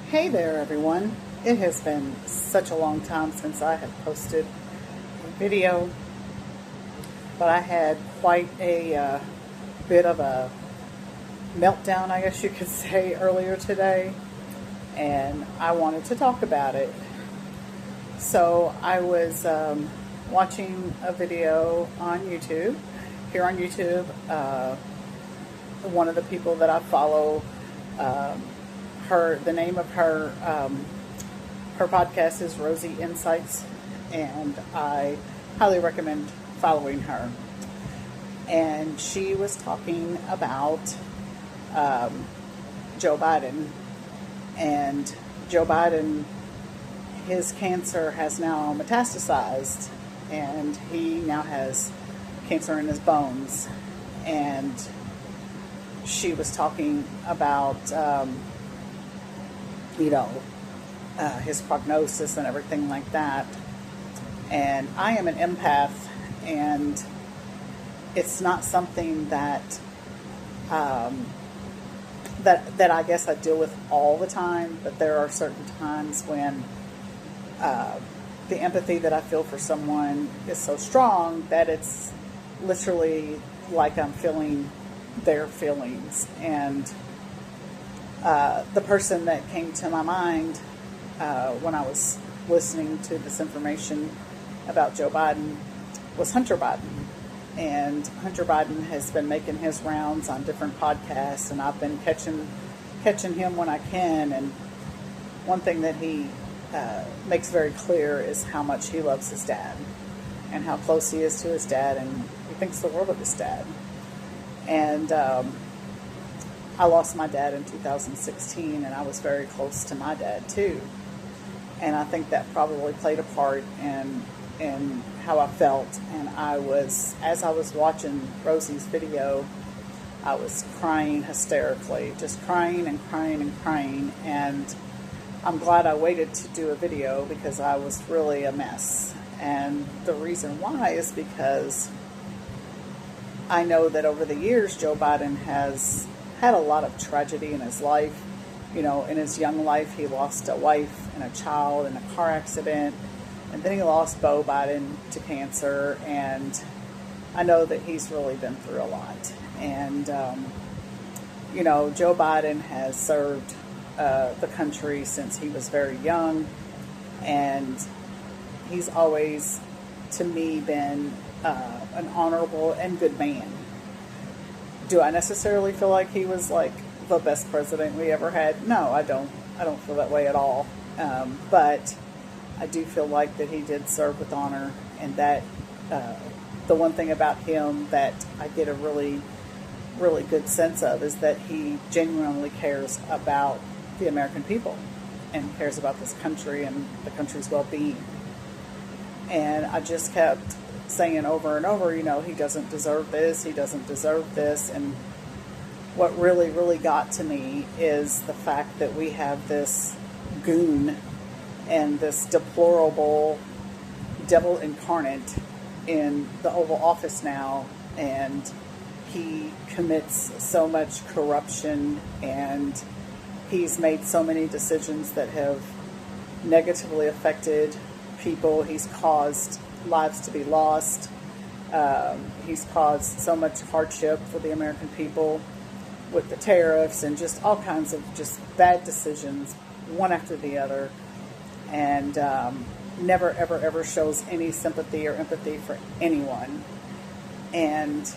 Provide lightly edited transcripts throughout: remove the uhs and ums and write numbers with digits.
Hey there, everyone. It has been such a long time since I have posted a video, but I had quite a bit of a meltdown, I guess you could say, earlier today, and I wanted to talk about it. So I was watching a video on YouTube. Here on YouTube, one of the people that I follow, um, the name of her podcast is Rosie Insights, and I highly recommend following her. And she was talking about um, Joe Biden, and Joe Biden, his cancer has now metastasized, and he now has cancer in his bones. And she was talking about, you know, his prognosis and everything like that. And I am an empath, and it's not something that that I guess I deal with all the time. But there are certain times when the empathy that I feel for someone is so strong that it's literally like I'm feeling their feelings. And the person that came to my mind when I was listening to this information about Joe Biden was Hunter Biden. And Hunter Biden has been making his rounds on different podcasts, and I've been catching him when I can. And one thing that he makes very clear is how much he loves his dad and how close he is to his dad, and he thinks the world of his dad. And I lost my dad in 2016, and I was very close to my dad too. And I think that probably played a part in how I felt. And as I was watching Rosie's video, I was crying hysterically, just crying and crying and crying. And I'm glad I waited to do a video because I was really a mess. And the reason why is because I know that over the years, Joe Biden has had a lot of tragedy in his life. You know, in his young life, he lost a wife and a child in a car accident. And then he lost Beau Biden to cancer. And I know that he's really been through a lot. And, you know, Joe Biden has served the country since he was very young. And he's always, to me, been an honorable and good man. Do I necessarily feel like he was like the best president we ever had? No, I don't. I don't feel that way at all. But I do feel like that he did serve with honor, and that the one thing about him that I get a really, really good sense of is that he genuinely cares about the American people and cares about this country and the country's well-being. And I just kept saying over and over, you know, he doesn't deserve this, he doesn't deserve this. And what really, really got to me is the fact that we have this goon and this deplorable devil incarnate in the Oval Office now, and he commits so much corruption, and he's made so many decisions that have negatively affected people. He's caused lives to be lost. He's caused so much hardship for the American people with the tariffs and just all kinds of just bad decisions, one after the other. And never, ever, ever shows any sympathy or empathy for anyone. And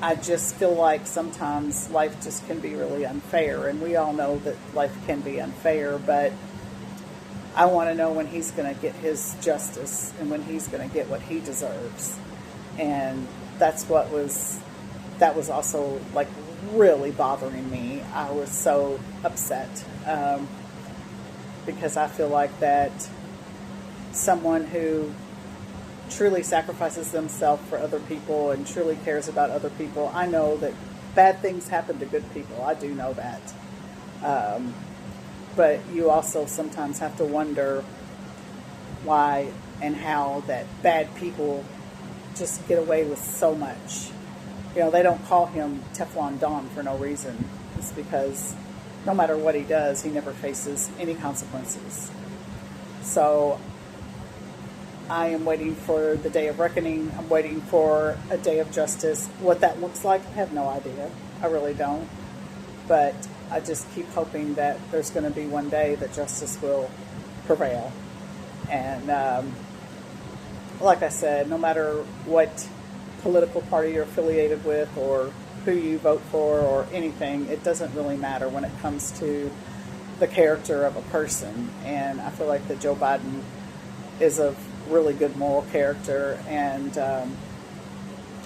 I just feel like sometimes life just can be really unfair. And we all know that life can be unfair, but I want to know when he's going to get his justice and when he's going to get what he deserves. And that was also like really bothering me. I was so upset because I feel like that someone who truly sacrifices themselves for other people and truly cares about other people, I know that bad things happen to good people. I do know that. But you also sometimes have to wonder why and how that bad people just get away with so much. You know, they don't call him Teflon Don for no reason. It's because no matter what he does, he never faces any consequences. So I am waiting for the day of reckoning. I'm waiting for a day of justice. What that looks like, I have no idea. I really don't. But I just keep hoping that there's going to be one day that justice will prevail. And like I said, no matter what political party you're affiliated with or who you vote for or anything, it doesn't really matter when it comes to the character of a person. And I feel like that Joe Biden is a really good moral character and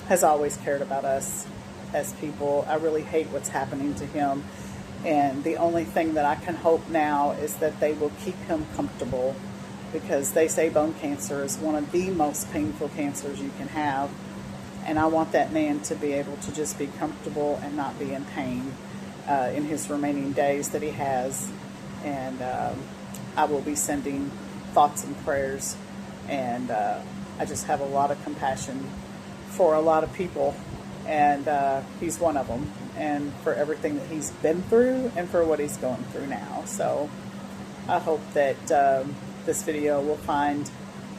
has always cared about us as people. I really hate what's happening to him. And the only thing that I can hope now is that they will keep him comfortable, because they say bone cancer is one of the most painful cancers you can have. And I want that man to be able to just be comfortable and not be in pain in his remaining days that he has. And I will be sending thoughts and prayers. And I just have a lot of compassion for a lot of people. And he's one of them. And for everything that he's been through and for what he's going through now. So I hope that this video will find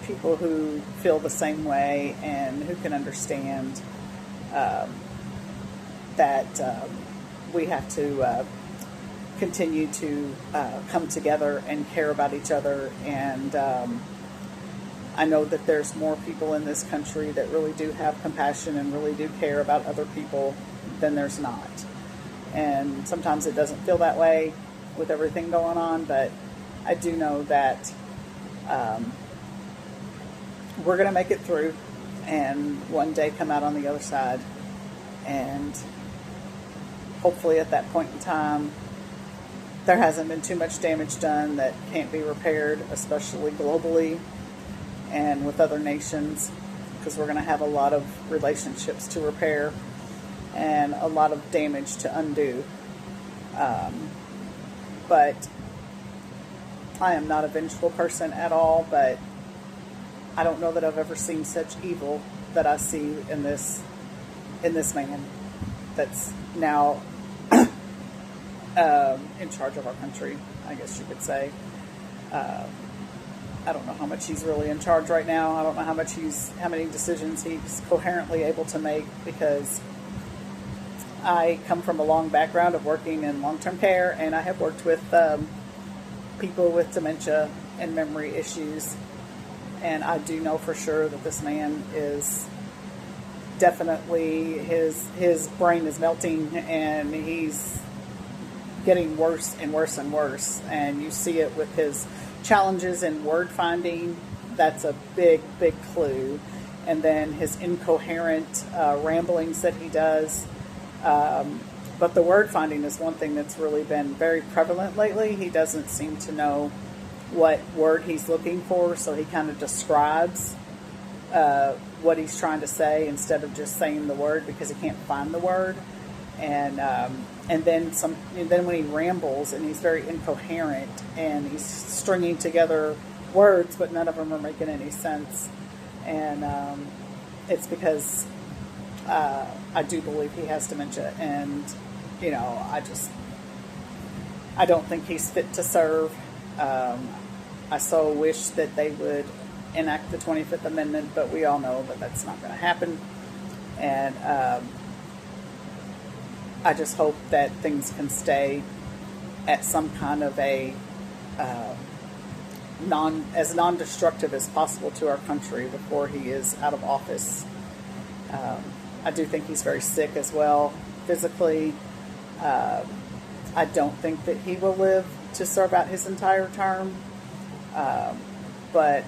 people who feel the same way and who can understand that we have to continue to come together and care about each other. And I know that there's more people in this country that really do have compassion and really do care about other people than there's not. And sometimes it doesn't feel that way with everything going on, but I do know that we're going to make it through and one day come out on the other side. And hopefully at that point in time, there hasn't been too much damage done that can't be repaired, especially globally and with other nations, because we're going to have a lot of relationships to repair and a lot of damage to undo. But I am not a vengeful person at all, but I don't know that I've ever seen such evil that I see in this man that's now in charge of our country, I guess you could say. I don't know how much he's really in charge right now. I don't know how many decisions he's coherently able to make, because I come from a long background of working in long-term care, and I have worked with people with dementia and memory issues, and I do know for sure that this man is definitely, his brain is melting, and he's getting worse and worse and worse. And you see it with his challenges in word finding. That's a big clue. And then his incoherent ramblings that he does. But the word finding is one thing that's really been very prevalent lately. He doesn't seem to know what word he's looking for, so he kind of describes what he's trying to say instead of just saying the word, because he can't find the word. And then when he rambles and he's very incoherent and he's stringing together words, but none of them are making any sense. And it's because I do believe he has dementia, and I don't think he's fit to serve. I so wish that they would enact the 25th Amendment, but we all know that that's not going to happen. And I just hope that things can stay at some kind of a non-destructive as possible to our country before he is out of office. I do think he's very sick as well, physically. I don't think that he will live to serve out his entire term. But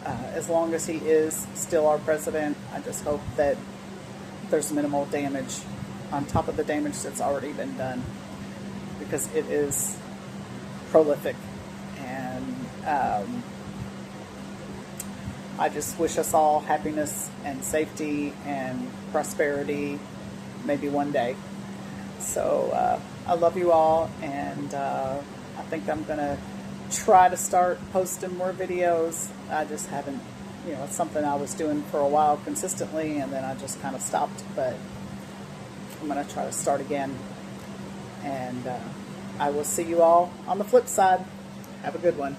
as long as he is still our president, I just hope that there's minimal damage on top of the damage that's already been done, because it is prolific. And I just wish us all happiness and safety and prosperity, maybe one day. So I love you all, and I think I'm going to try to start posting more videos. I just haven't, it's something I was doing for a while consistently, and then I just kind of stopped, but I'm going to try to start again. And I will see you all on the flip side. Have a good one.